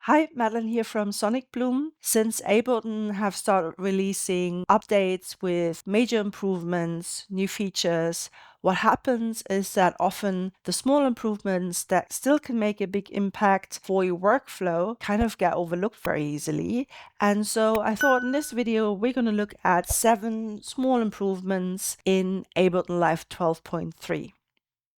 Hi, Madeline here from Sonic Bloom. Since Ableton have started releasing updates with major improvements, new features, what happens is that often the small improvements that still can make a big impact for your workflow kind of get overlooked very easily. And so I thought in this video, we're going to look at 7 small improvements in Ableton Live 12.3.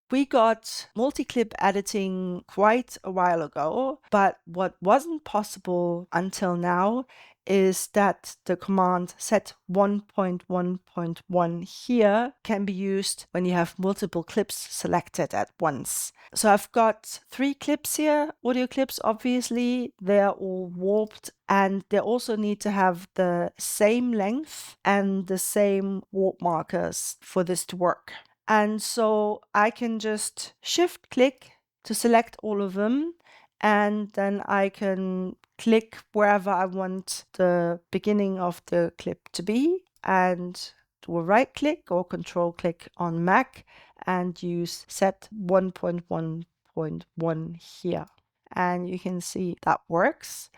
We got multi-clip editing quite a while ago, but what wasn't possible until now is that the command set 1.1.1 here can be used when you have multiple clips selected at once. So I've got 3 clips here, audio clips obviously, they're all warped and they also need to have the same length and the same warp markers for this to work. And so I can just shift click to select all of them, and then I can click wherever I want the beginning of the clip to be and do a right click or control click on Mac and use set 1.1.1 here. And you can see that works.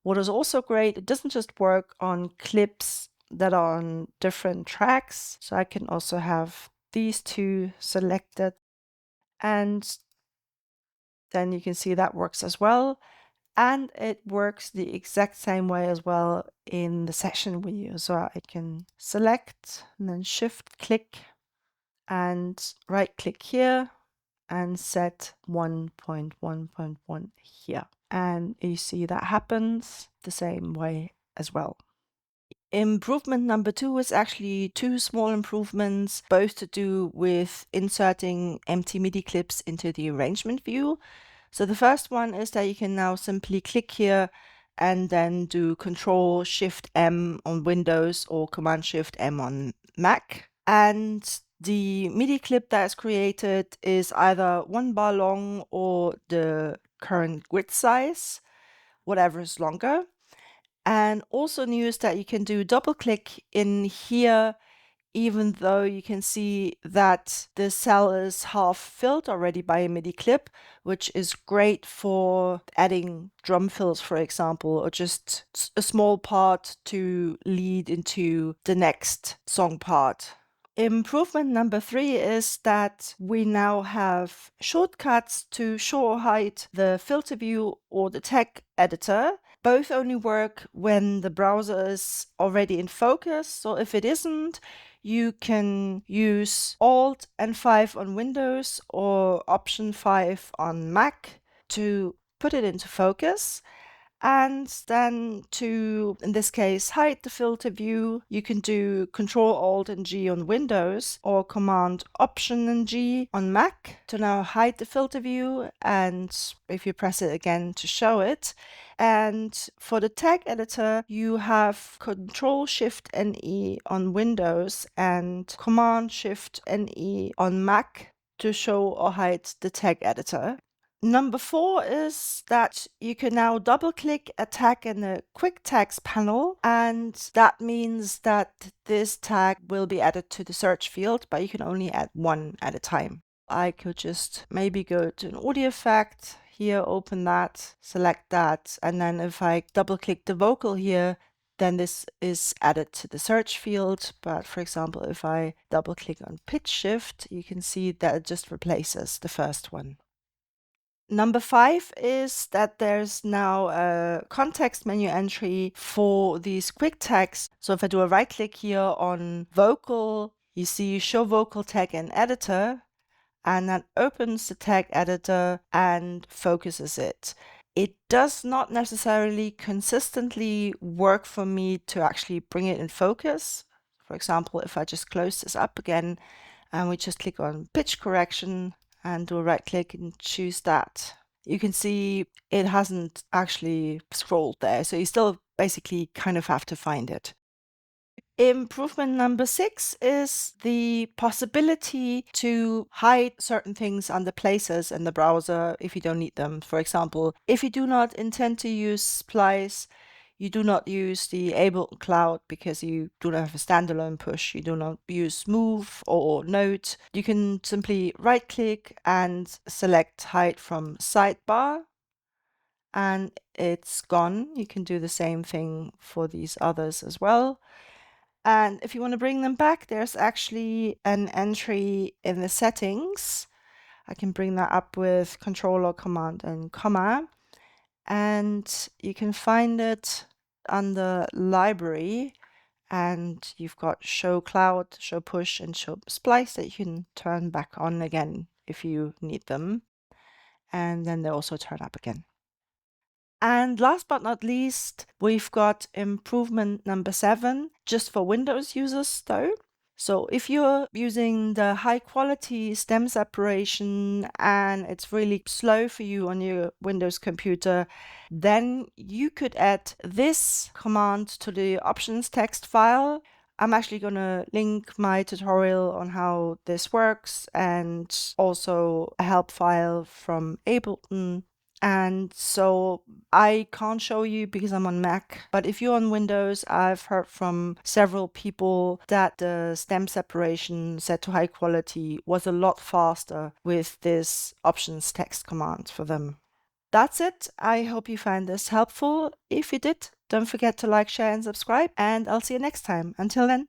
What is also great, it doesn't just work on clips that are on different tracks. So I can also have these two selected, and then you can see that works as well. And it works the exact same way as well in the session view. So I can select and then shift click and right click here and set 1.1.1 here. And you see that happens the same way as well. Improvement number 2 is actually 2 small improvements, both to do with inserting empty MIDI clips into the arrangement view. So the first one is that you can now simply click here and then do Control Shift M on Windows or Command Shift M on Mac. And the MIDI clip that is created is either 1 bar long or the current grid size, whatever is longer. And also new is that you can do double click in here, even though you can see that the cell is half filled already by a MIDI clip, which is great for adding drum fills, for example, or just a small part to lead into the next song part. Improvement number 3 is that we now have shortcuts to show or hide the filter view or the tag editor. Both only work when the browser is already in focus. So if it isn't, you can use Alt and 5 on Windows or Option 5 on Mac to put it into focus. And then to, in this case, hide the filter view, you can do Control Alt and G on Windows or Command Option and G on Mac to now hide the filter view, and if you press it again to show it. And for the tag editor, you have Control Shift and E on Windows and Command Shift and E on Mac to show or hide the tag editor. Number 4 is that you can now double click a tag in the quick tags panel, and that means that this tag will be added to the search field, but you can only add one at a time. I could just maybe go to an audio effect here, open that, select that, and then if I double click the vocal here, then this is added to the search field. But for example, if I double click on pitch shift, you can see that it just replaces the first one. Number 5 is that there's now a context menu entry for these quick tags. So if I do a right click here on vocal, you see show vocal tag in editor, and that opens the tag editor and focuses it. It does not necessarily consistently work for me to actually bring it in focus. For example, if I just close this up again and we just click on pitch correction and do a right click and choose that, you can see it hasn't actually scrolled there. So you still basically kind of have to find it. Improvement number 6 is the possibility to hide certain things under places in the browser if you don't need them. For example, if you do not intend to use Splice, you do not use the Ableton Cloud because you do not have a standalone push, you do not use Move or Note, you can simply right click and select hide from sidebar. and it's gone. You can do the same thing for these others as well. And if you want to bring them back, there's actually an entry in the settings. I can bring that up with Control or Command and Comma. And you can find it under Library. And you've got Show Cloud, Show Push, and Show Splice that you can turn back on again if you need them. And then they also turn up again. And last but not least, we've got improvement number 7, just for Windows users though. So if you're using the high quality stem separation and it's really slow for you on your Windows computer, then you could add this command to the Options.txt file. I'm actually going to link my tutorial on how this works and also a help file from Ableton. And so I can't show you because I'm on Mac, but if you're on Windows, I've heard from several people that the stem separation set to high quality was a lot faster with this Options.txt command for them. That's it. I hope you find this helpful. If you did, don't forget to like, share, and subscribe, and I'll see you next time. Until then.